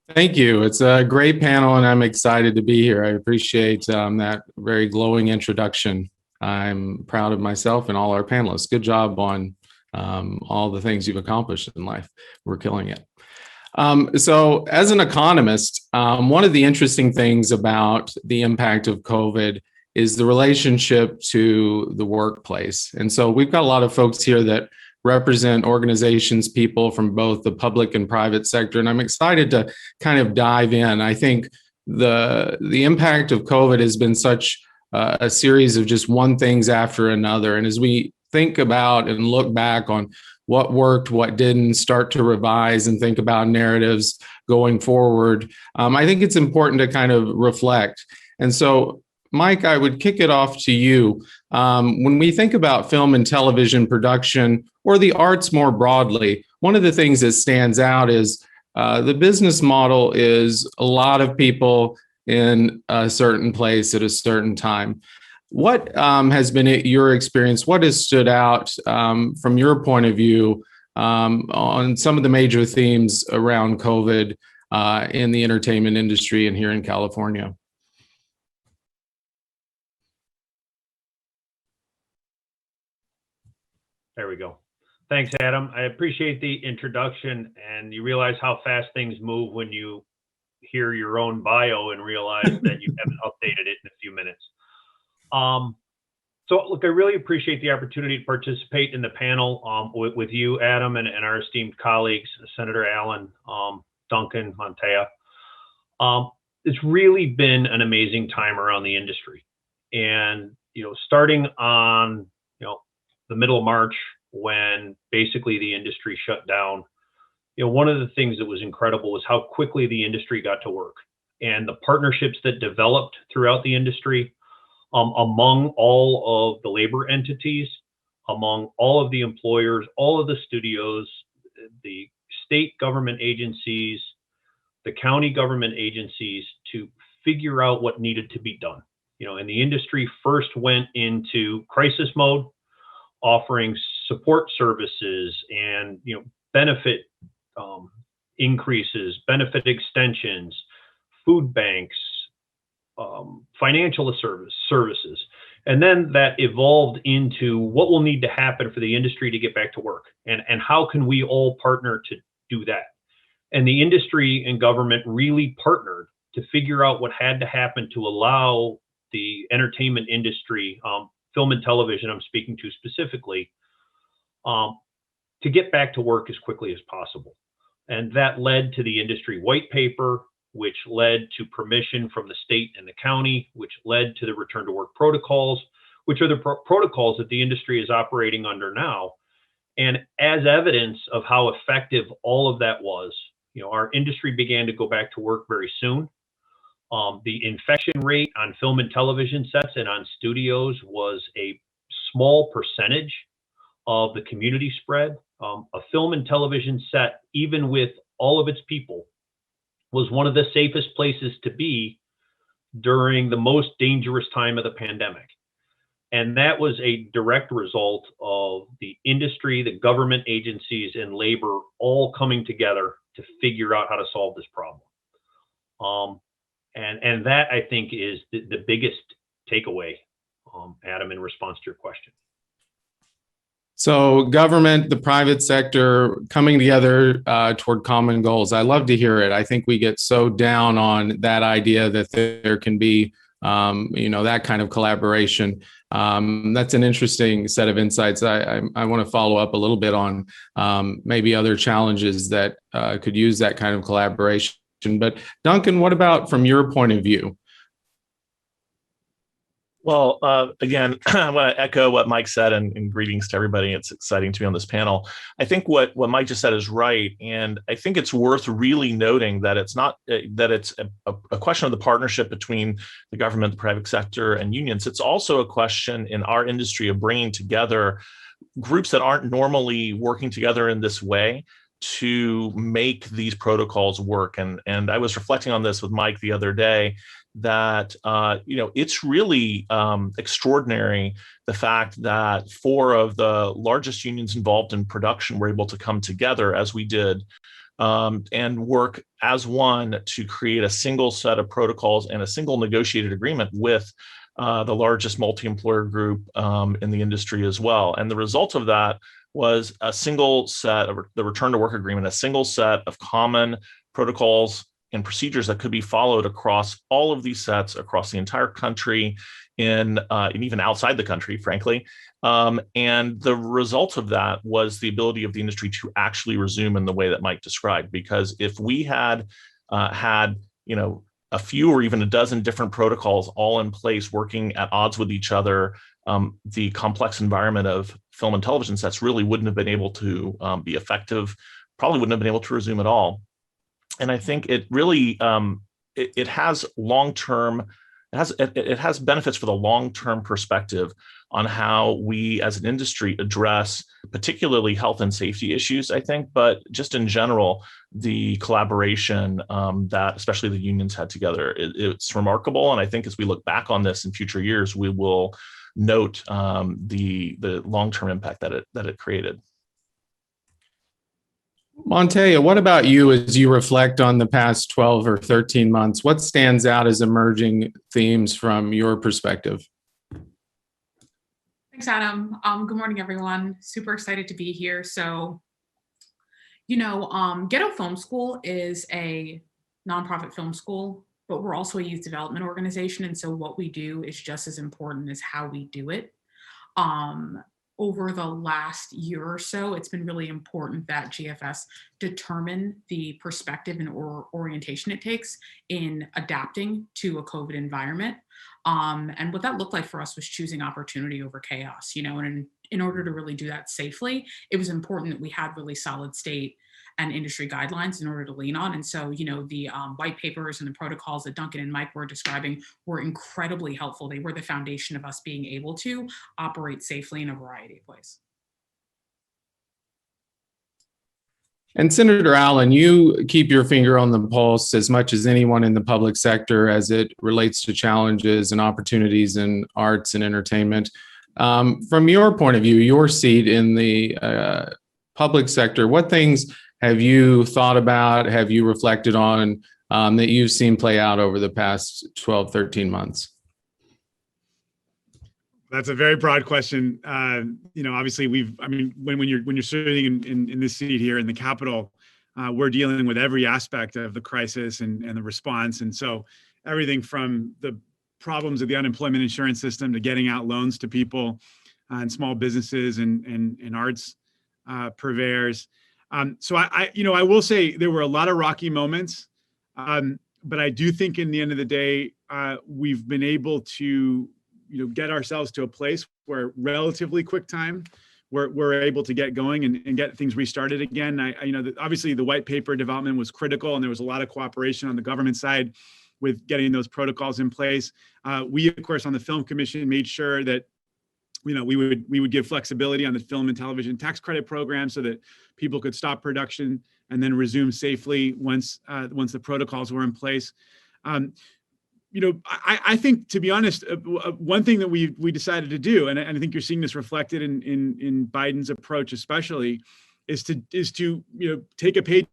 Thank you. It's a great panel, and I'm excited to be here. I appreciate that very glowing introduction. I'm proud of myself and all our panelists. Good job on all the things you've accomplished in life. We're killing it. So, as an economist, one of the interesting things about the impact of COVID is the relationship to the workplace. And so, we've got a lot of folks here that represent organizations, people from both the public and private sector. And I'm excited to kind of dive in. I think the impact of COVID has been such a series of just one things after another. And as we think about and look back on what worked, what didn't, start to revise and think about narratives going forward, I think it's important to kind of reflect. And so, Mike, I would kick it off to you. When we think about film and television production or the arts more broadly, one of the things that stands out is the business model is a lot of people in a certain place at a certain time. What has been your experience? What has stood out from your point of view on some of the major themes around COVID in the entertainment industry and here in California? There we go. Thanks, Adam. I appreciate the introduction, and you realize how fast things move when you hear your own bio and realize that you haven't updated it in a few minutes. So look, I really appreciate the opportunity to participate in the panel with you, Adam, and our esteemed colleagues, Senator Allen, Duncan, Montea. It's really been an amazing time around the industry. And, starting on, the middle of March, when basically the industry shut down, one of the things that was incredible was how quickly the industry got to work and the partnerships that developed throughout the industry, among all of the labor entities, among all of the employers, all of the studios, the state government agencies, the county government agencies, to figure out what needed to be done. And the industry first went into crisis mode, offering support services and benefit increases, benefit extensions, food banks, financial services. And then that evolved into what will need to happen for the industry to get back to work, and how can we all partner to do that. And the industry and government really partnered to figure out what had to happen to allow the entertainment industry, film and television I'm speaking to specifically, to get back to work as quickly as possible. And that led to the industry white paper, which led to permission from the state and the county, which led to the return to work protocols, which are the protocols that the industry is operating under now. And as evidence of how effective all of that was, our industry began to go back to work very soon. The infection rate on film and television sets and on studios was a small percentage of the community spread. A film and television set, even with all of its people, was one of the safest places to be during the most dangerous time of the pandemic. And that was a direct result of the industry, the government agencies, and labor all coming together to figure out how to solve this problem. And that, I think, is the biggest takeaway, Adam, in response to your question. So government, the private sector coming together toward common goals. I love to hear it. I think we get so down on that idea that there can be, that kind of collaboration. That's an interesting set of insights. I want to follow up a little bit on maybe other challenges that could use that kind of collaboration. But Duncan, what about from your point of view? Well, again, I want to echo what Mike said, and greetings to everybody. It's exciting to be on this panel. I think what Mike just said is right, and I think it's worth really noting that it's not that it's a question of the partnership between the government, the private sector, and unions. It's also a question in our industry of bringing together groups that aren't normally working together in this way to make these protocols work. And I was reflecting on this with Mike the other day, that it's really extraordinary the fact that 4 of the largest unions involved in production were able to come together as we did and work as one to create a single set of protocols and a single negotiated agreement with the largest multi-employer group in the industry as well. And the result of that was a single set of the return to work agreement, a single set of common protocols and procedures that could be followed across all of these sets across the entire country and even outside the country, frankly. And the result of that was the ability of the industry to actually resume in the way that Mike described. Because if we had a few or even a dozen different protocols all in place working at odds with each other, the complex environment of film and television sets really wouldn't have been able to be effective, probably wouldn't have been able to resume at all. And I think it really, it has long-term, it has benefits for the long-term perspective on how we as an industry address particularly health and safety issues, I think, but just in general, the collaboration that especially the unions had together, it's remarkable. And I think as we look back on this in future years, we will note the long-term impact that it created. Montea, what about you as you reflect on the past 12 or 13 months? What stands out as emerging themes from your perspective? Thanks, Adam. Good morning, everyone. Super excited to be here. So, Ghetto Film School is a nonprofit film school, but we're also a youth development organization. And so what we do is just as important as how we do it. Over the last year or so, it's been really important that GFS determine the perspective and orientation it takes in adapting to a COVID environment. And what that looked like for us was choosing opportunity over chaos, and in order to really do that safely, it was important that we had really solid state and industry guidelines in order to lean on. And so, the white papers and the protocols that Duncan and Mike were describing were incredibly helpful. They were the foundation of us being able to operate safely in a variety of ways. And Senator Allen, you keep your finger on the pulse as much as anyone in the public sector as it relates to challenges and opportunities in arts and entertainment. From your point of view, your seat in the public sector, what things have you thought about, have you reflected on that you've seen play out over the past 12, 13 months? That's a very broad question. Obviously when you're sitting in this seat here in the Capitol, we're dealing with every aspect of the crisis and the response. And so everything from the problems of the unemployment insurance system to getting out loans to people and small businesses and arts purveyors. So I will say there were a lot of rocky moments, but I do think in the end of the day, we've been able to get ourselves to a place where relatively quick time, we're able to get going and get things restarted again. Obviously the white paper development was critical, and there was a lot of cooperation on the government side with getting those protocols in place. We, of course, on the Film Commission made sure that we would give flexibility on the film and television tax credit program so that people could stop production and then resume safely once the protocols were in place. I think, to be honest, one thing that we decided to do, and I think you're seeing this reflected in Biden's approach, especially, is to take a page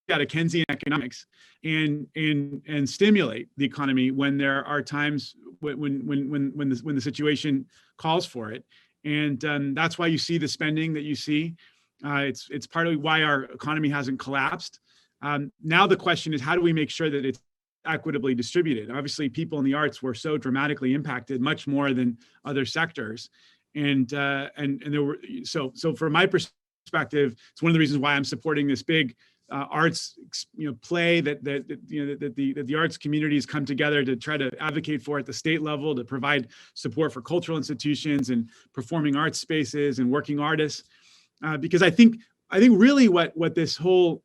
out of Keynesian economics and stimulate the economy when there are times when the situation calls for it. And that's why you see the spending that you see. It's partly why our economy hasn't collapsed. Now the question is, how do we make sure that it's equitably distributed? Obviously, people in the arts were so dramatically impacted, much more than other sectors. And there were so from my perspective, it's one of the reasons why I'm supporting this big arts play that the arts communities come together to try to advocate for at the state level, to provide support for cultural institutions and performing arts spaces and working artists, because I think really what this whole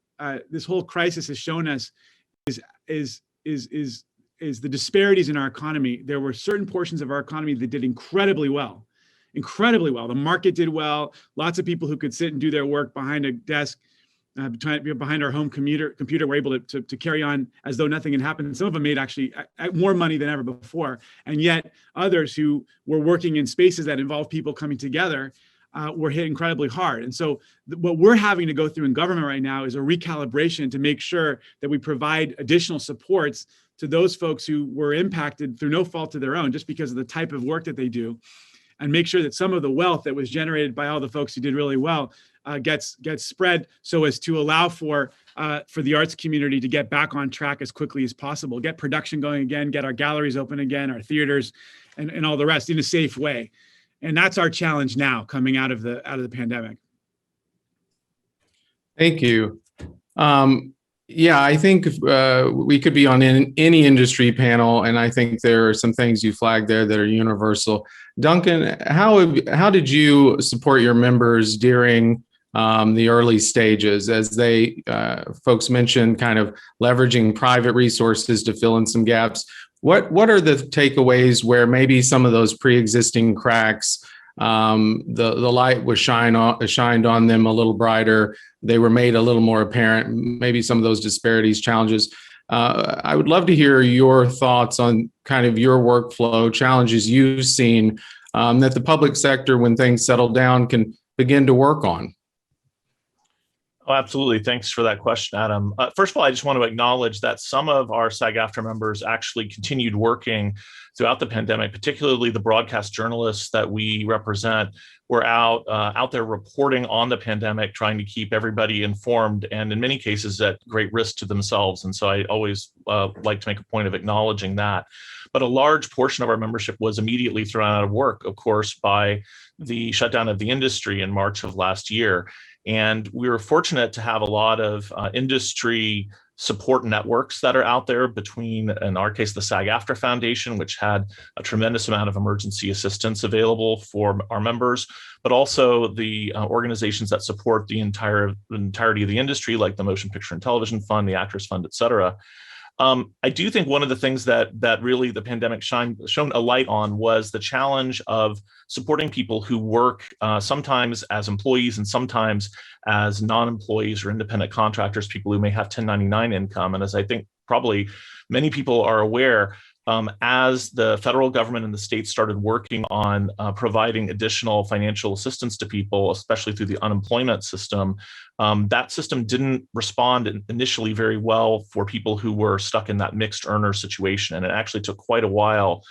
crisis has shown us is the disparities in our economy. There were certain portions of our economy that did incredibly well. The market did well. Lots of people who could sit and do their work behind a desk, behind our home computer were able to carry on as though nothing had happened. Some of them made actually more money than ever before. And yet others who were working in spaces that involve people coming together were hit incredibly hard. And so what we're having to go through in government right now is a recalibration to make sure that we provide additional supports to those folks who were impacted through no fault of their own, just because of the type of work that they do, and make sure that some of the wealth that was generated by all the folks who did really well gets spread, so as to allow for the arts community to get back on track as quickly as possible, get production going again, get our galleries open again, our theaters, and all the rest in a safe way. And that's our challenge now, coming out of the pandemic. Thank you. Yeah, I think we could be on any industry panel, and I think there are some things you flagged there that are universal. Duncan, how did you support your members during the early stages, as folks mentioned, kind of leveraging private resources to fill in some gaps? What are the takeaways where maybe some of those pre-existing cracks, the light was shined on them a little brighter, they were made a little more apparent, maybe some of those disparities, challenges? I would love to hear your thoughts on kind of your workflow, challenges you've seen that the public sector, when things settle down, can begin to work on. Oh, absolutely. Thanks for that question, Adam. First of all, I just want to acknowledge that some of our SAG After members actually continued working throughout the pandemic, particularly the broadcast journalists that we represent were out there reporting on the pandemic, trying to keep everybody informed, and in many cases at great risk to themselves. And so I always like to make a point of acknowledging that. But a large portion of our membership was immediately thrown out of work, of course, by the shutdown of the industry in March of last year. And we were fortunate to have a lot of industry support networks that are out there between, in our case, the SAG After Foundation, which had a tremendous amount of emergency assistance available for our members, but also the organizations that support the entirety of the industry, like the Motion Picture and Television Fund, the Actors Fund, et cetera. I do think one of the things that really the pandemic shone a light on was the challenge of supporting people who work sometimes as employees and sometimes as non-employees or independent contractors, people who may have 1099 income. And as I think probably many people are aware, as the federal government and the states started working on providing additional financial assistance to people, especially through the unemployment system, that system didn't respond initially very well for people who were stuck in that mixed earner situation. And it actually took quite a while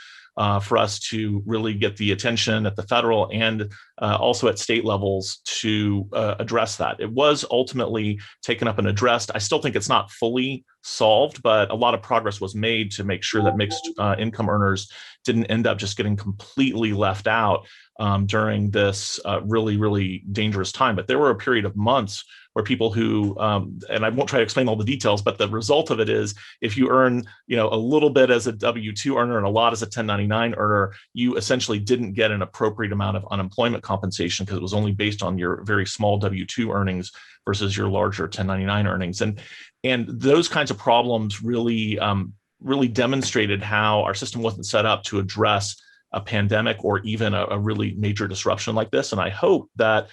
for us to really get the attention at the federal and also at state levels to address that. It was ultimately taken up and addressed. I still think it's not fully solved, but a lot of progress was made to make sure that mixed income earners didn't end up just getting completely left out during this really, really dangerous time. But there were a period of months where people who, and I won't try to explain all the details, but the result of it is if you earn, a little bit as a W-2 earner and a lot as a 1099 earner, you essentially didn't get an appropriate amount of unemployment compensation because it was only based on your very small W-2 earnings versus your larger 1099 earnings. And those kinds of problems really demonstrated how our system wasn't set up to address a pandemic or even a really major disruption like this. And I hope that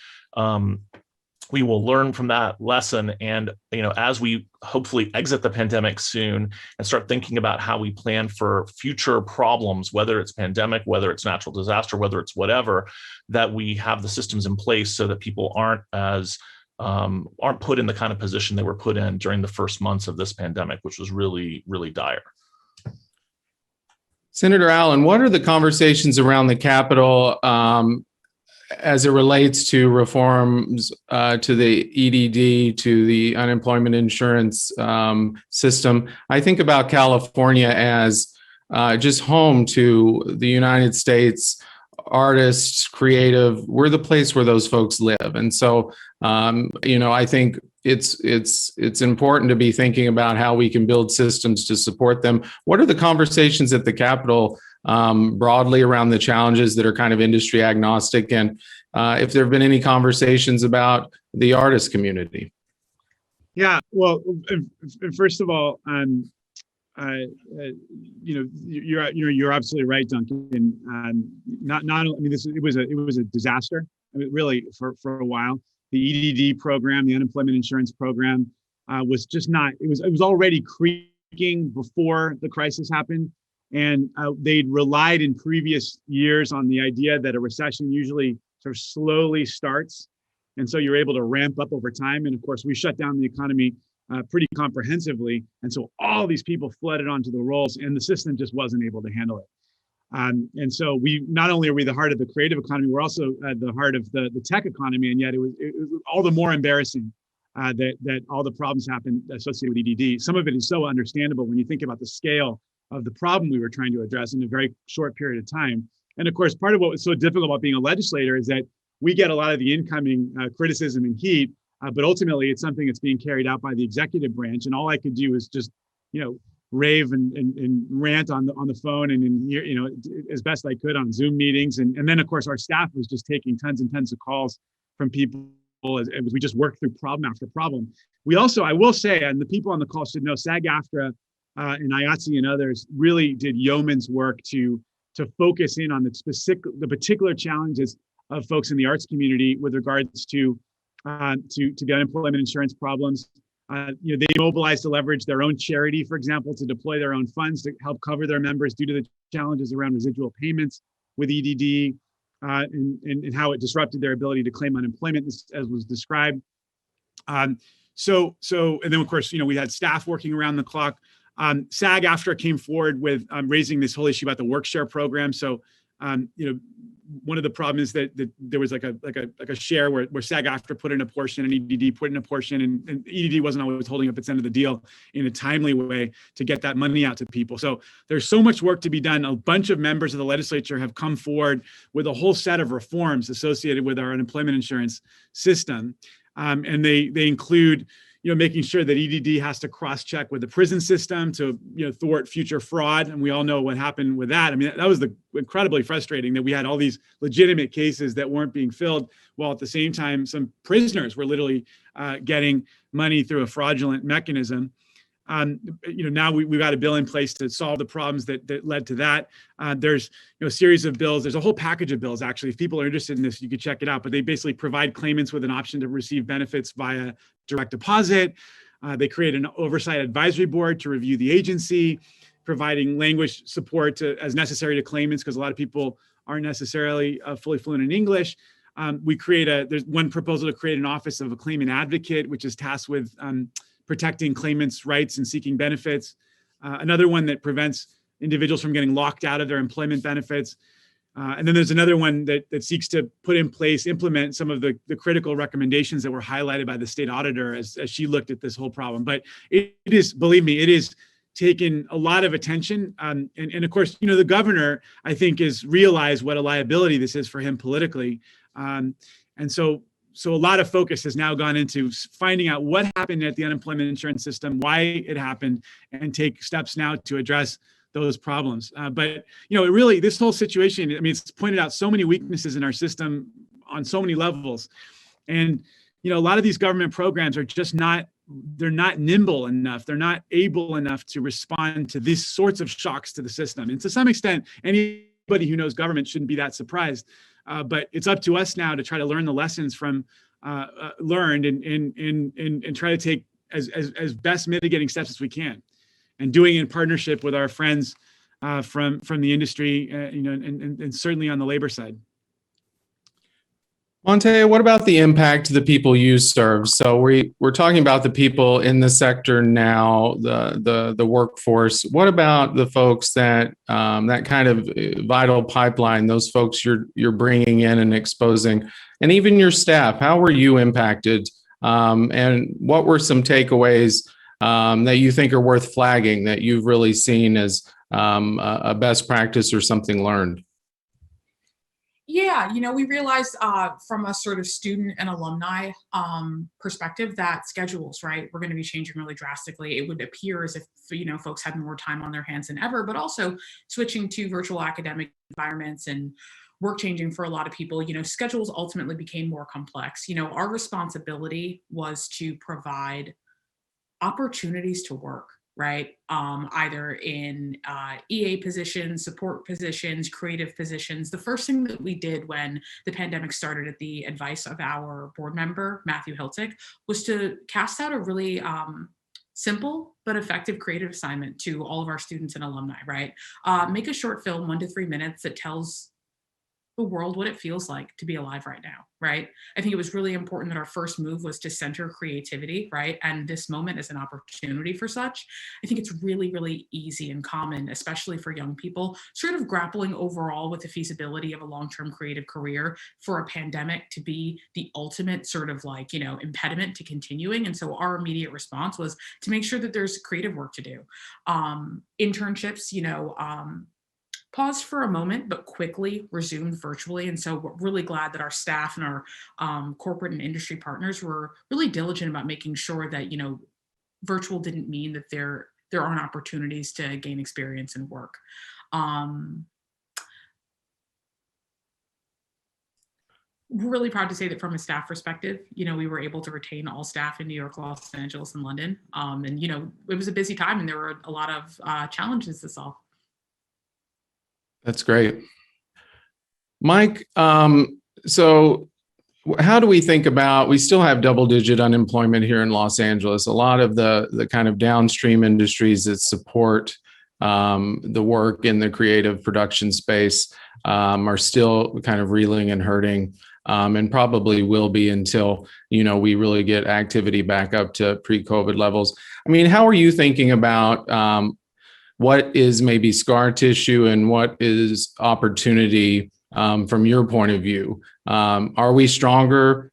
we will learn from that lesson. And, as we hopefully exit the pandemic soon and start thinking about how we plan for future problems, whether it's pandemic, whether it's natural disaster, whether it's whatever, that we have the systems in place so that people aren't put in the kind of position they were put in during the first months of this pandemic, which was really, really dire. Senator Allen, what are the conversations around the Capitol as it relates to reforms to the EDD, to the unemployment insurance system? I think about California as just home to the United States artists, creative. We're the place where those folks live. And so, I think it's important to be thinking about how we can build systems to support them. What are the conversations at the Capitol broadly around the challenges that are kind of industry agnostic? And if there have been any conversations about the artist community? Yeah, well, first of all, you're absolutely right, Duncan. It was a disaster. Really for a while. The EDD program, the unemployment insurance program, was just not. It was already creaking before the crisis happened, and they'd relied in previous years on the idea that a recession usually sort of slowly starts. And so you're able to ramp up over time. And of course, we shut down the economy pretty comprehensively. And so all these people flooded onto the rolls, and the system just wasn't able to handle it. And so we not only are we the heart of the creative economy, we're also at the heart of the tech economy. And yet it was all the more embarrassing that all the problems happened associated with EDD. Some of it is so understandable when you think about the scale of the problem we were trying to address in a very short period of time. And of course, part of what was so difficult about being a legislator is that we get a lot of the incoming criticism and heat, but ultimately it's something that's being carried out by the executive branch. And all I could do is just, rave and rant on the phone and as best I could on Zoom meetings. And then of course our staff was just taking tons and tons of calls from people as we just worked through problem after problem. We also, I will say, and the people on the call should know, SAG After and IATSE and others really did yeoman's work to focus in on the particular challenges of folks in the arts community with regards to the unemployment insurance problems. They mobilized to leverage their own charity, for example, to deploy their own funds to help cover their members due to the challenges around residual payments with EDD and how it disrupted their ability to claim unemployment, as was described. And then of course, we had staff working around the clock. SAG After came forward with raising this whole issue about the work share program. So, one of the problems is that there was like a share where SAG After put in a portion and EDD put in a portion, and EDD wasn't always holding up its end of the deal in a timely way to get that money out to people. So there's so much work to be done. A bunch of members of the legislature have come forward with a whole set of reforms associated with our unemployment insurance system, and they include making sure that EDD has to cross-check with the prison system to thwart future fraud. And we all know what happened with that. I mean, that was incredibly frustrating that we had all these legitimate cases that weren't being filled, while at the same time, some prisoners were literally getting money through a fraudulent mechanism. Now we've got a bill in place to solve the problems that led to that. There's a series of bills. There's a whole package of bills, actually. If people are interested in this, you could check it out. But they basically provide claimants with an option to receive benefits via direct deposit. They create an oversight advisory board to review the agency, providing language support as necessary to claimants, because a lot of people aren't necessarily fully fluent in English. There's one proposal to create an office of a claimant advocate, which is tasked with protecting claimants' rights and seeking benefits. Another one that prevents individuals from getting locked out of their employment benefits. And then there's another one that seeks to implement some of the critical recommendations that were highlighted by the state auditor as she looked at this whole problem. But it is, believe me, it is taken a lot of attention. And of course, the governor, I think, has realized what a liability this is for him politically. And so a lot of focus has now gone into finding out what happened at the unemployment insurance system, why it happened, and take steps now to address those problems. But really, this whole situation, I mean, it's pointed out so many weaknesses in our system on so many levels. And, a lot of these government programs are just they're not nimble enough. They're not able enough to respond to these sorts of shocks to the system. And to some extent, anybody who knows government shouldn't be that surprised. But it's up to us now to try to learn the lessons from learned and try to take as best mitigating steps as we can, and doing it in partnership with our friends from the industry, and certainly on the labor side. Monte, what about the impact to the people you serve? So we're talking about the people in the sector now, the workforce. What about the folks that kind of vital pipeline, those folks you're bringing in and exposing, and even your staff? How were you impacted? And what were some takeaways that you think are worth flagging that you've really seen as a best practice or something learned? Yeah, we realized from a sort of student and alumni perspective that schedules, right, were going to be changing really drastically. It would appear as if, folks had more time on their hands than ever, but also switching to virtual academic environments and work changing for a lot of people, schedules ultimately became more complex. Our responsibility was to provide opportunities to work, right? Either in EA positions, support positions, creative positions. The first thing that we did when the pandemic started at the advice of our board member, Matthew Hiltzik, was to cast out a really simple but effective creative assignment to all of our students and alumni, right? Make a short film, 1 to 3 minutes, that tells the world what it feels like to be alive right now, right? I think it was really important that our first move was to center creativity, right? And this moment is an opportunity for such. I think it's really, really easy and common, especially for young people, sort of grappling overall with the feasibility of a long-term creative career for a pandemic to be the ultimate sort of like, impediment to continuing. And so our immediate response was to make sure that there's creative work to do. Internships, paused for a moment, but quickly resumed virtually. And so we're really glad that our staff and our corporate and industry partners were really diligent about making sure that, virtual didn't mean that there aren't opportunities to gain experience and work. We're really proud to say that from a staff perspective, we were able to retain all staff in New York, Los Angeles, and London. And, it was a busy time and there were a lot of challenges to solve. That's great. Mike, so how do we think about, we still have double-digit unemployment here in Los Angeles. A lot of the kind of downstream industries that support the work in the creative production space are still kind of reeling and hurting, and probably will be until, we really get activity back up to pre-COVID levels. I mean, how are you thinking about what is maybe scar tissue and what is opportunity from your point of view? Are we stronger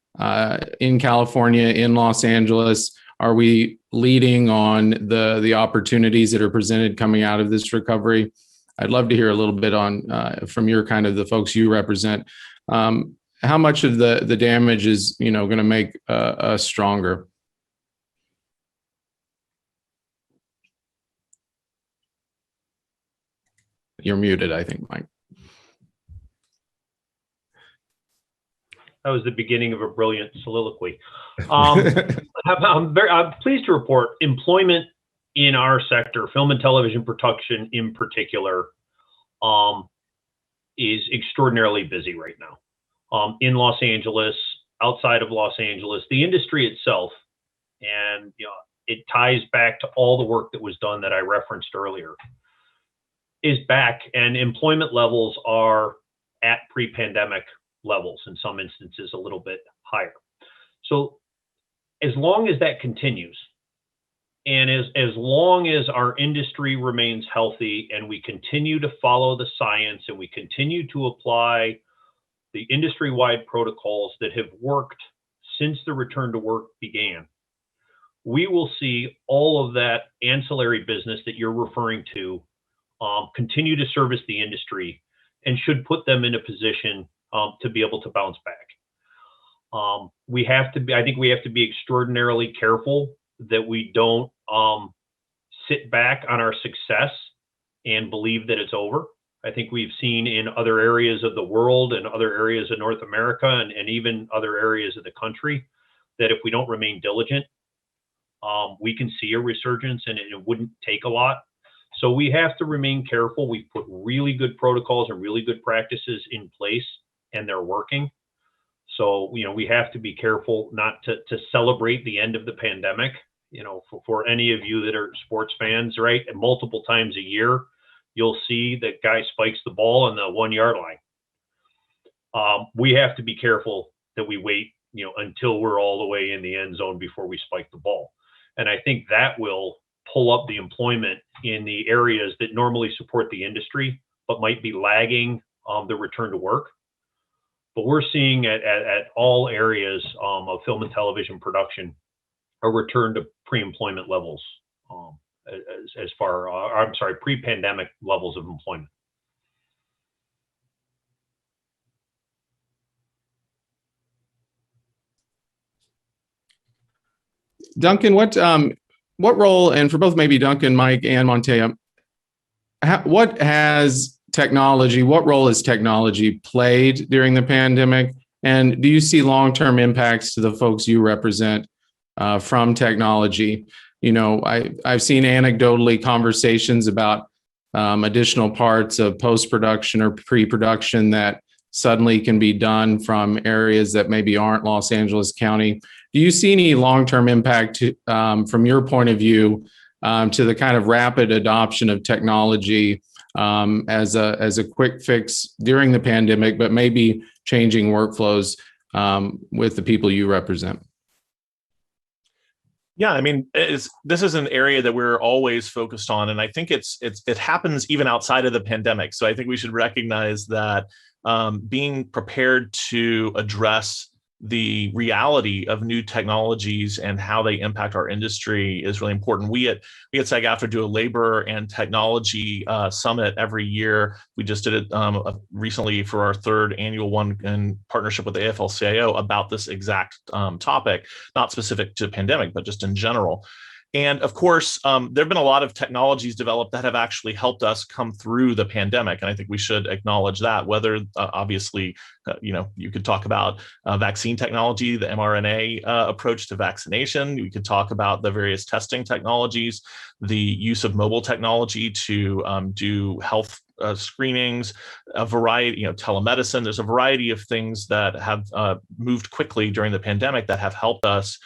in California, in Los Angeles? Are we leading on the opportunities that are presented coming out of this recovery? I'd love to hear a little bit on from your kind of the folks you represent. How much of the damage is going to make us stronger? You're muted, I think, Mike. That was the beginning of a brilliant soliloquy. I'm pleased to report employment in our sector, film and television production in particular, is extraordinarily busy right now. In Los Angeles, outside of Los Angeles, the industry itself, and it ties back to all the work that was done that I referenced earlier, is back, and employment levels are at pre-pandemic levels, in some instances a little bit higher. So as long as that continues, and as long as our industry remains healthy and we continue to follow the science and we continue to apply the industry-wide protocols that have worked since the return to work began, we will see all of that ancillary business that you're referring to continue to service the industry and should put them in a position to be able to bounce back. I think we have to be extraordinarily careful that we don't sit back on our success and believe that it's over. I think we've seen in other areas of the world and other areas of North America and even other areas of the country that if we don't remain diligent, we can see a resurgence, and it wouldn't take a lot. So we have to remain careful. We've put really good protocols and really good practices in place, and they're working. So, we have to be careful not to celebrate the end of the pandemic. For any of you that are sports fans, right? And multiple times a year, you'll see that guy spikes the ball on the 1 yard line. We have to be careful that we wait, until we're all the way in the end zone before we spike the ball. And I think that will pull up the employment in the areas that normally support the industry, but might be lagging the return to work. But we're seeing at all areas of film and television production a return to pre-employment levels, pre-pandemic levels of employment. Duncan, what role, and for both maybe Duncan, Mike, and Montea, what role has technology played during the pandemic? And do you see long-term impacts to the folks you represent from technology? I've seen anecdotally conversations about additional parts of post-production or pre-production that suddenly can be done from areas that maybe aren't Los Angeles County. Do you see any long-term impact from your point of view to the kind of rapid adoption of technology as a quick fix during the pandemic, but maybe changing workflows with the people you represent? Yeah, I mean, this is an area that we're always focused on, and I think it happens even outside of the pandemic. So I think we should recognize that being prepared to address the reality of new technologies and how they impact our industry is really important. We at SAG After do a labor and technology summit every year. We just did it recently for our third annual one in partnership with the AFL-CIO about this exact topic, not specific to pandemic, but just in general. And of course, there have been a lot of technologies developed that have actually helped us come through the pandemic. And I think we should acknowledge that, whether obviously, you could talk about vaccine technology, the mRNA approach to vaccination. We could talk about the various testing technologies, the use of mobile technology to do health screenings, a variety, telemedicine. There's a variety of things that have moved quickly during the pandemic that have helped us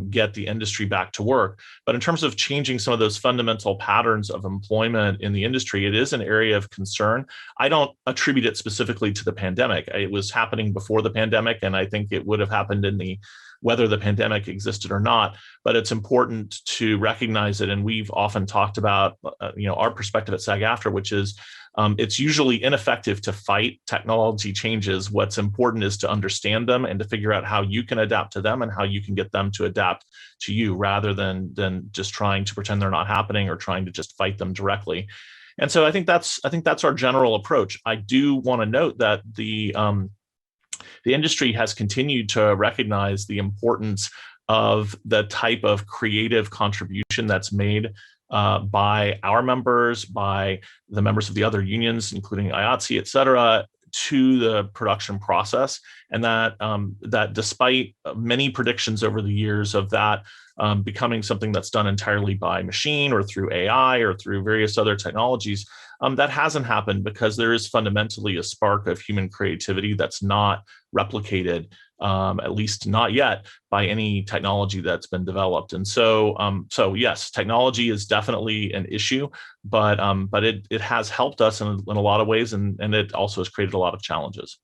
get the industry back to work. But in terms of changing some of those fundamental patterns of employment in the industry, it is an area of concern. I don't attribute it specifically to the pandemic. It was happening before the pandemic, and I think it would have happened whether the pandemic existed or not. But it's important to recognize it. And we've often talked about, our perspective at SAG After, which is it's usually ineffective to fight technology changes. What's important is to understand them and to figure out how you can adapt to them and how you can get them to adapt to you, rather than just trying to pretend they're not happening or trying to just fight them directly. And so I think that's our general approach. I do want to note that the industry has continued to recognize the importance of the type of creative contribution that's made by our members, by the members of the other unions, including IATSE, et cetera, to the production process. And that despite many predictions over the years of that becoming something that's done entirely by machine or through AI or through various other technologies, that hasn't happened because there is fundamentally a spark of human creativity that's not replicated, at least not yet, by any technology that's been developed. And so yes, technology is definitely an issue, but it has helped us in a lot of ways, and it also has created a lot of challenges.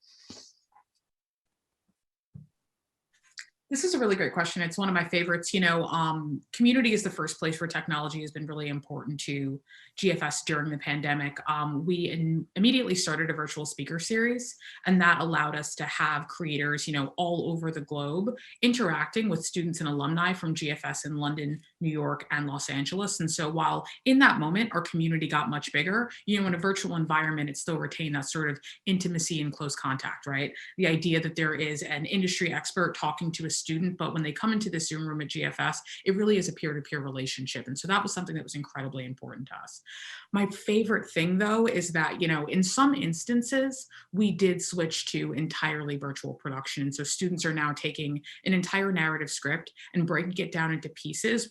This is a really great question. It's one of my favorites. Community is the first place where technology has been really important to GFS during the pandemic. We immediately started a virtual speaker series, and that allowed us to have creators, all over the globe interacting with students and alumni from GFS in London, New York, and Los Angeles. And so while in that moment, our community got much bigger, in a virtual environment, it still retained that sort of intimacy and close contact, right? The idea that there is an industry expert talking to a student, but when they come into the Zoom room at GFS, it really is a peer-to-peer relationship. And so that was something that was incredibly important to us. My favorite thing, though, is that, in some instances, we did switch to entirely virtual production. And so students are now taking an entire narrative script and breaking it down into pieces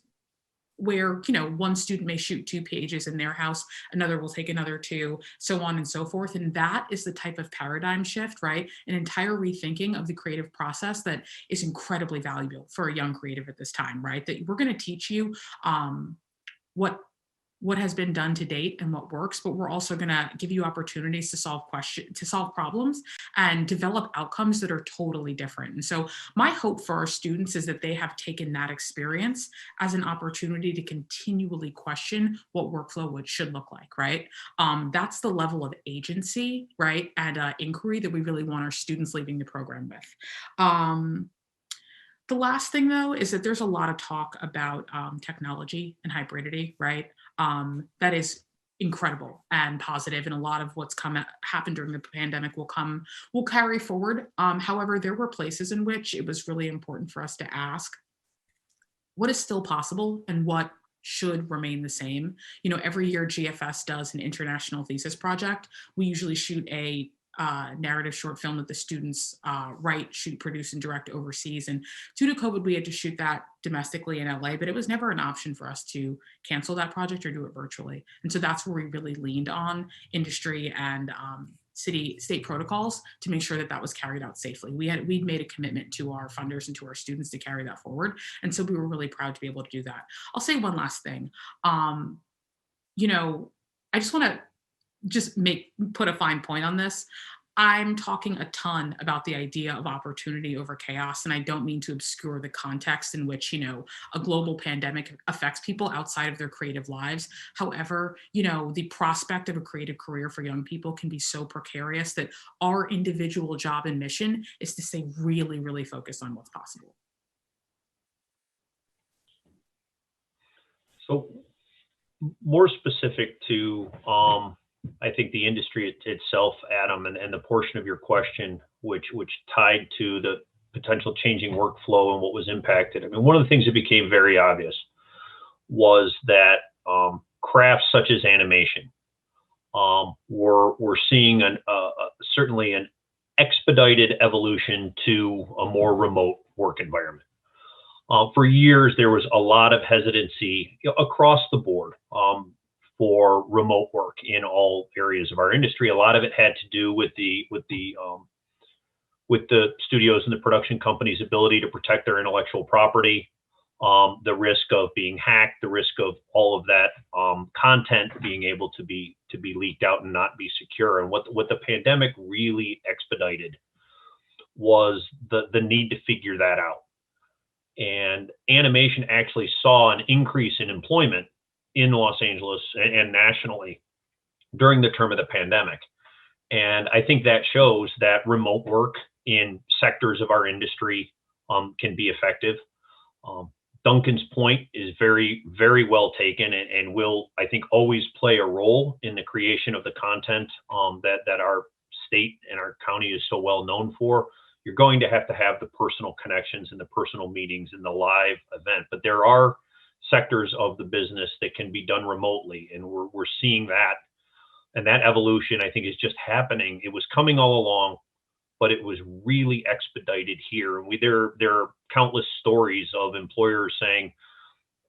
where, one student may shoot 2 pages in their house, another will take another 2, so on and so forth. And that is the type of paradigm shift, right? An entire rethinking of the creative process that is incredibly valuable for a young creative at this time, right? That we're going to teach you what has been done to date and what works, but we're also going to give you opportunities to solve problems and develop outcomes that are totally different. And so my hope for our students is that they have taken that experience as an opportunity to continually question what workflow should look like, right? That's the level of agency, right, and inquiry that we really want our students leaving the program with. The last thing, though, is that there's a lot of talk about technology and hybridity, right? That is incredible and positive, and a lot of what's happened during the pandemic will carry forward. However, there were places in which it was really important for us to ask, what is still possible and what should remain the same? Every year GFS does an international thesis project. We usually shoot a narrative short film that the students write, shoot, produce, and direct overseas. And due to COVID, we had to shoot that domestically in LA, but it was never an option for us to cancel that project or do it virtually. And so that's where we really leaned on industry and state protocols to make sure that was carried out safely. We'd made a commitment to our funders and to our students to carry that forward. And so we were really proud to be able to do that. I'll say one last thing. I just want to just put a fine point on this. I'm talking a ton about the idea of opportunity over chaos, and I don't mean to obscure the context in which, a global pandemic affects people outside of their creative lives. However, the prospect of a creative career for young people can be so precarious that our individual job and mission is to stay really, really focused on what's possible. So more specific to, I think the industry itself, Adam, and the portion of your question, which tied to the potential changing workflow and what was impacted. I mean, one of the things that became very obvious was that crafts such as animation were seeing certainly an expedited evolution to a more remote work environment. For years, there was a lot of hesitancy across the board for remote work in all areas of our industry. A lot of it had to do with the studios and the production companies' ability to protect their intellectual property, the risk of being hacked, the risk of all of that content being able to be leaked out and not be secure. And what the pandemic really expedited was the need to figure that out. And animation actually saw an increase in employment in Los Angeles and nationally during the term of the pandemic. And I think that shows that remote work in sectors of our industry can be effective. Duncan's point is very, very well taken, and will, I think, always play a role in the creation of the content that our state and our county is so well known for. You're going to have the personal connections and the personal meetings and the live event, but there are sectors of the business that can be done remotely, and we're seeing that. And that evolution, I think, is just happening. It was coming all along, but it was really expedited here. And there are countless stories of employers saying,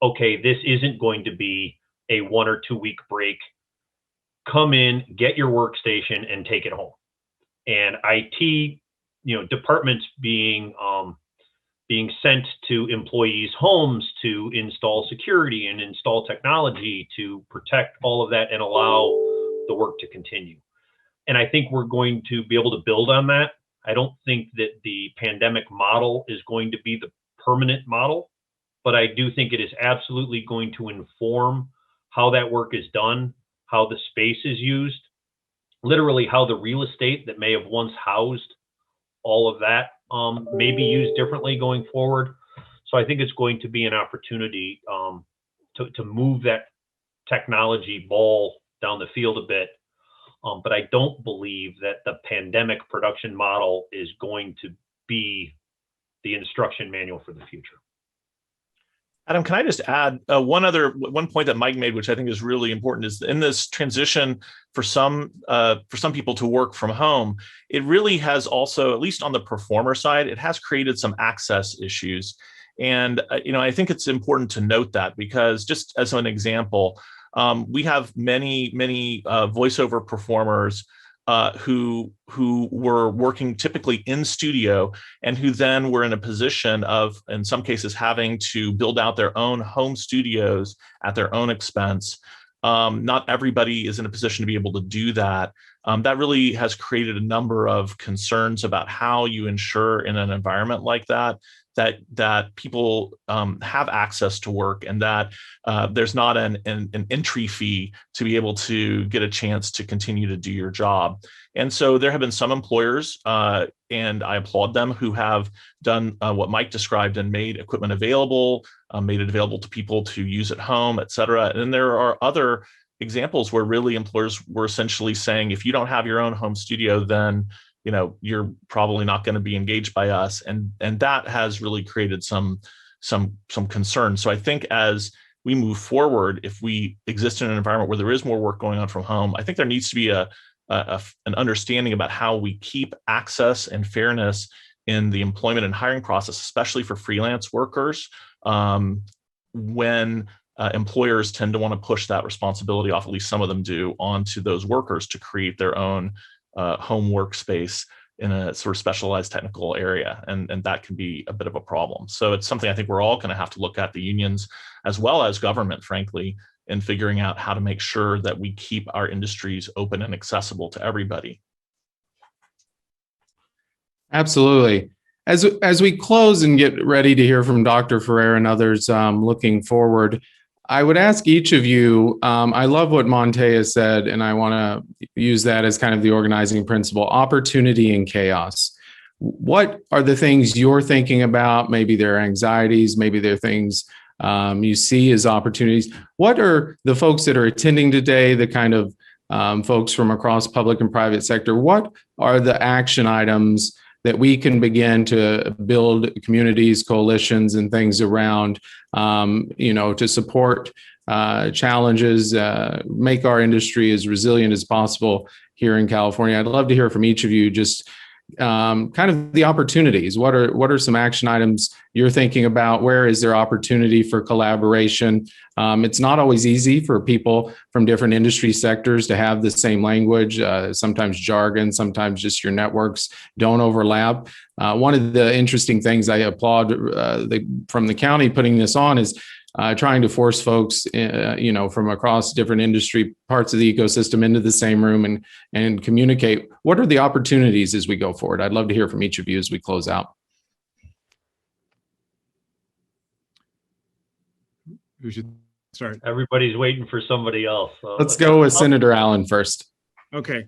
okay, this isn't going to be a 1 or 2 week break. Come in, get your workstation, and take it home. And IT, departments being sent to employees' homes to install security and install technology to protect all of that and allow the work to continue. And I think we're going to be able to build on that. I don't think that the pandemic model is going to be the permanent model, but I do think it is absolutely going to inform how that work is done, how the space is used, literally how the real estate that may have once housed all of that may be used differently going forward. So I think it's going to be an opportunity to move that technology ball down the field a bit. But I don't believe that the pandemic production model is going to be the instruction manual for the future. Adam, can I just add one point that Mike made, which I think is really important, is in this transition for some people to work from home, it really has also, at least on the performer side, it has created some access issues. And I think it's important to note that, because just as an example, we have many voiceover performers who were working typically in studio, and who then were in a position of, in some cases, having to build out their own home studios at their own expense. Not everybody is in a position to be able to do that. That really has created a number of concerns about how you ensure in an environment like that people have access to work, and that there's not an entry fee to be able to get a chance to continue to do your job. And so there have been some employers, and I applaud them, who have done what Mike described and made equipment available, made it available to people to use at home, et cetera. And there are other examples where really employers were essentially saying, if you don't have your own home studio, then you're probably not going to be engaged by us, and that has really created some concern. So I think as we move forward, if we exist in an environment where there is more work going on from home, I think there needs to be an understanding about how we keep access and fairness in the employment and hiring process, especially for freelance workers, when employers tend to want to push that responsibility off, at least some of them do, onto those workers to create their own home workspace in a sort of specialized technical area. And that can be a bit of a problem. So it's something I think we're all going to have to look at, the unions as well as government, frankly, in figuring out how to make sure that we keep our industries open and accessible to everybody. Absolutely. As we close and get ready to hear from Dr. Ferrer and others looking forward, I would ask each of you, I love what Montea said, and I want to use that as kind of the organizing principle, opportunity and chaos. What are the things you're thinking about? Maybe they're anxieties, maybe they're things you see as opportunities. What are the folks that are attending today, the kind of folks from across public and private sector, what are the action items that we can begin to build communities, coalitions, and things around, to support challenges, make our industry as resilient as possible here in California? I'd love to hear from each of you just kind of the opportunities. What are some action items you're thinking about? Where is there opportunity for collaboration? It's not always easy for people from different industry sectors to have the same language, sometimes jargon, sometimes just your networks don't overlap. One of the interesting things I applaud from the county putting this on is trying to force folks, from across different industry parts of the ecosystem into the same room and communicate. What are the opportunities as we go forward? I'd love to hear from each of you as we close out. Who should start? Everybody's waiting for somebody else. So let's go with Senator Allen first. Okay.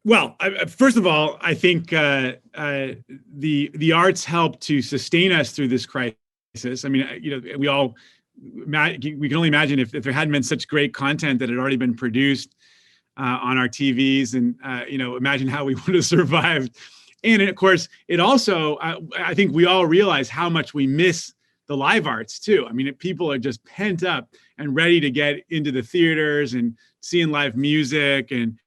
Well, first of all, I think the arts help to sustain us through this crisis. I mean, we can only imagine if there hadn't been such great content that had already been produced on our TVs, and imagine how we would have survived. And of course, it also, I think we all realize how much we miss the live arts too. I mean, people are just pent up and ready to get into the theaters and seeing live music and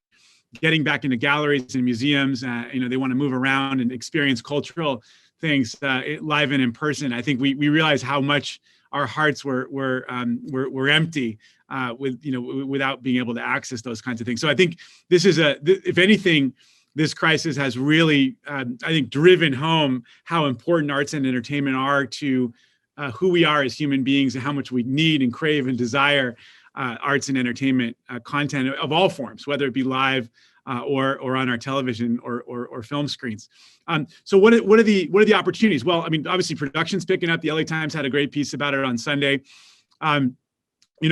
getting back into galleries and museums. They want to move around and experience cultural things live and in person. I think we realize how much our hearts were empty without being able to access those kinds of things. So I think this is if anything, this crisis has really, I think, driven home how important arts and entertainment are to who we are as human beings and how much we need and crave and desire arts and entertainment content of all forms, whether it be live or on our television or film screens. So what are the opportunities? Well, I mean, obviously production's picking up. The LA Times had a great piece about it on Sunday. We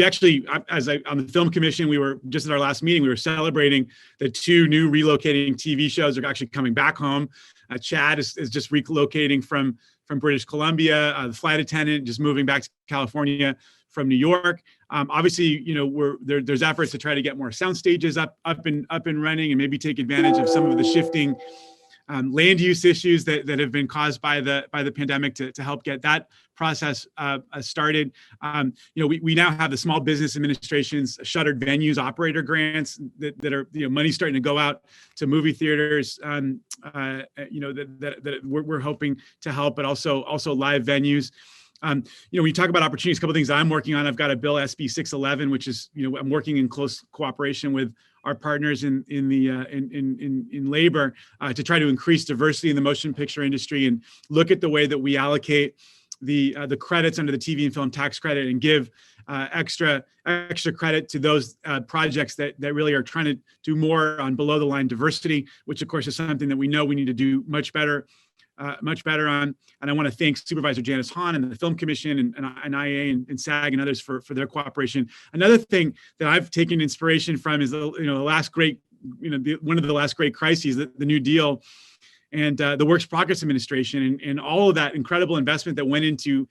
actually, on the film commission, we were just at our last meeting, we were celebrating the 2 new relocating TV shows are actually coming back home. Chad is just relocating from British Columbia. The Flight Attendant just moving back to California from New York. Obviously, there's efforts to try to get more sound stages up and running, and maybe take advantage of some of the shifting land use issues that have been caused by the pandemic to help get that process started. We now have the Small Business Administration's shuttered venues operator grants that are, money starting to go out to movie theaters, that we're hoping to help, but also live venues. When you talk about opportunities, a couple of things that I'm working on. I've got a bill, SB 611, which is, I'm working in close cooperation with our partners in labor to try to increase diversity in the motion picture industry and look at the way that we allocate the credits under the TV and film tax credit and give extra credit to those projects that really are trying to do more on below the line diversity, which of course is something that we know we need to do much better on. And I want to thank Supervisor Janice Hahn and the Film Commission and IAA and SAG and others for their cooperation. Another thing that I've taken inspiration from is the last great, one of the last great crises, the New Deal and the Works Progress Administration and all of that incredible investment that went into,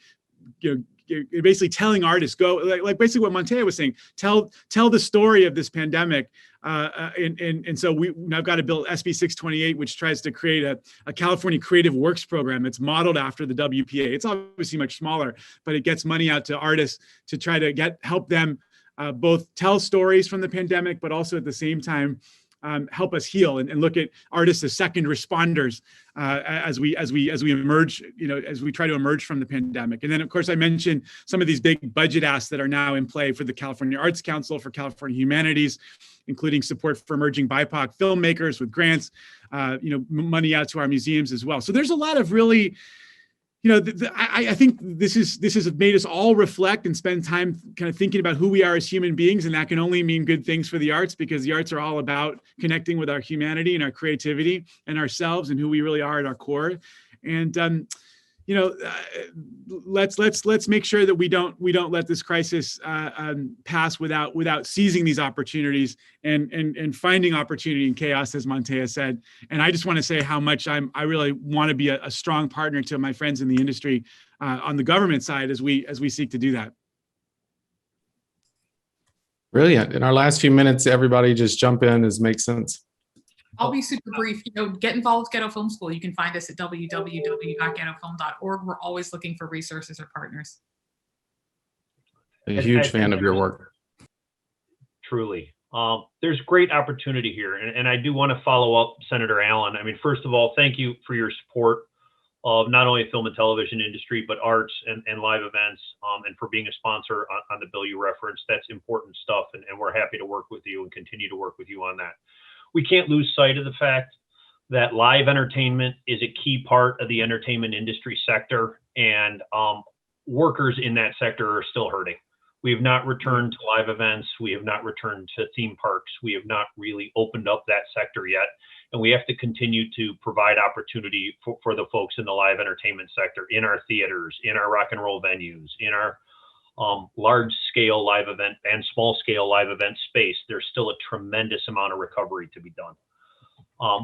basically telling artists, go like basically what Montea was saying, tell the story of this pandemic. And so I've got a bill, SB 628, which tries to create a California Creative Works program that's modeled after the WPA. It's obviously much smaller, but it gets money out to artists to try to help them both tell stories from the pandemic, but also at the same time help us heal and look at artists as second responders as we emerge, as we try to emerge from the pandemic. And then, of course, I mentioned some of these big budget asks that are now in play for the California Arts Council, for California Humanities, including support for emerging BIPOC filmmakers with grants, money out to our museums as well. So there's a lot of really, I think this has made us all reflect and spend time kind of thinking about who we are as human beings, and that can only mean good things for the arts, because the arts are all about connecting with our humanity and our creativity and ourselves and who we really are at our core. And let's make sure that we don't let this crisis pass without seizing these opportunities and finding opportunity in chaos, as Montea said. And I just want to say how much I really want to be a strong partner to my friends in the industry on the government side as we seek to do that. Brilliant. In our last few minutes, everybody just jump in as makes sense. I'll be super brief. Get involved with Ghetto Film School. You can find us at www.ghettofilm.org. We're always looking for resources or partners. A huge fan of your work. Truly. There's great opportunity here. And I do want to follow up Senator Allen. I mean, first of all, thank you for your support of not only film and television industry, but arts and live events, and for being a sponsor on the bill you referenced. That's important stuff. And we're happy to work with you and continue to work with you on that. We can't lose sight of the fact that live entertainment is a key part of the entertainment industry sector, and workers in that sector are still hurting. We have not returned to live events. We have not returned to theme parks. We have not really opened up that sector yet. And we have to continue to provide opportunity for the folks in the live entertainment sector, in our theaters, in our rock and roll venues, in our large scale live event and small scale live event space. There's still a tremendous amount of recovery to be done.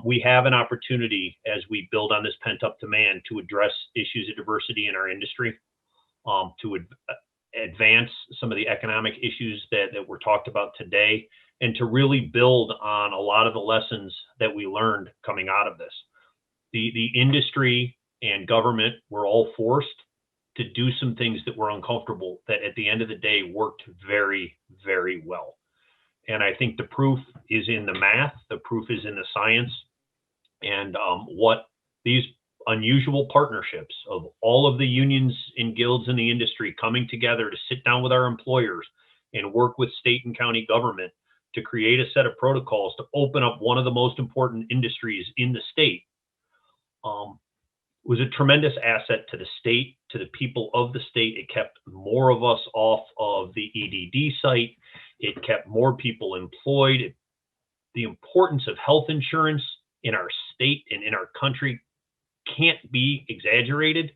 We have an opportunity as we build on this pent up demand to address issues of diversity in our industry, to advance some of the economic issues that were talked about today, and to really build on a lot of the lessons that we learned coming out of this. The industry and government were all forced to do some things that were uncomfortable, that at the end of the day worked very, very well. And I think the proof is in the math, the proof is in the science, and what these unusual partnerships of all of the unions and guilds in the industry coming together to sit down with our employers and work with state and county government to create a set of protocols to open up one of the most important industries in the state, was a tremendous asset to the state, to the people of the state. It kept more of us off of the EDD site. It kept more people employed. The importance of health insurance in our state and in our country can't be exaggerated.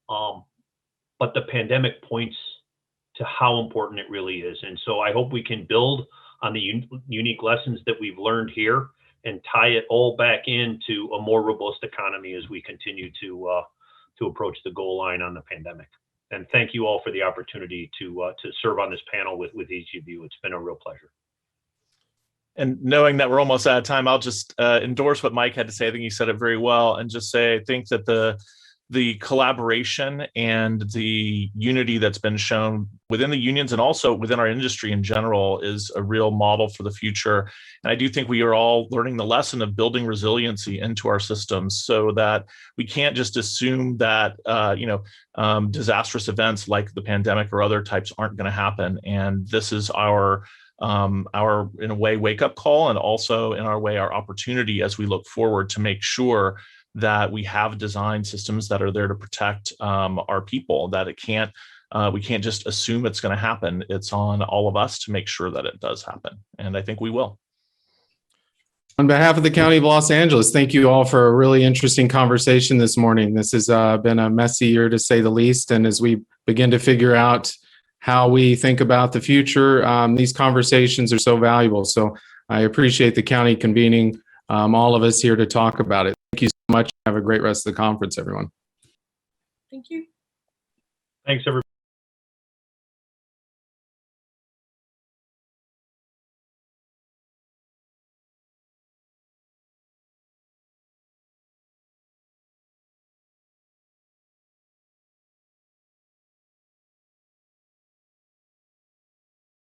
But the pandemic points to how important it really is. And so I hope we can build on the unique lessons that we've learned here and tie it all back into a more robust economy as we continue to approach the goal line on the pandemic. And thank you all for the opportunity to serve on this panel with each of you. It's been a real pleasure. And knowing that we're almost out of time, I'll just endorse what Mike had to say. I think he said it very well, and just say, I think that the collaboration and the unity that's been shown within the unions and also within our industry in general is a real model for the future. And I do think we are all learning the lesson of building resiliency into our systems, so that we can't just assume that disastrous events like the pandemic or other types aren't going to happen. And this is our in a way wake up call, and also in our way our opportunity as we look forward to make sure that we have design systems that are there to protect our people, that we can't just assume it's going to happen. It's on all of us to make sure that it does happen. And I think we will. On behalf of the County of Los Angeles, thank you all for a really interesting conversation this morning. This has been a messy year, to say the least. And as we begin to figure out how we think about the future, these conversations are so valuable. So I appreciate the county convening all of us here to talk about it. Thank you so much. Have a great rest of the conference, everyone. Thank you. Thanks, everybody.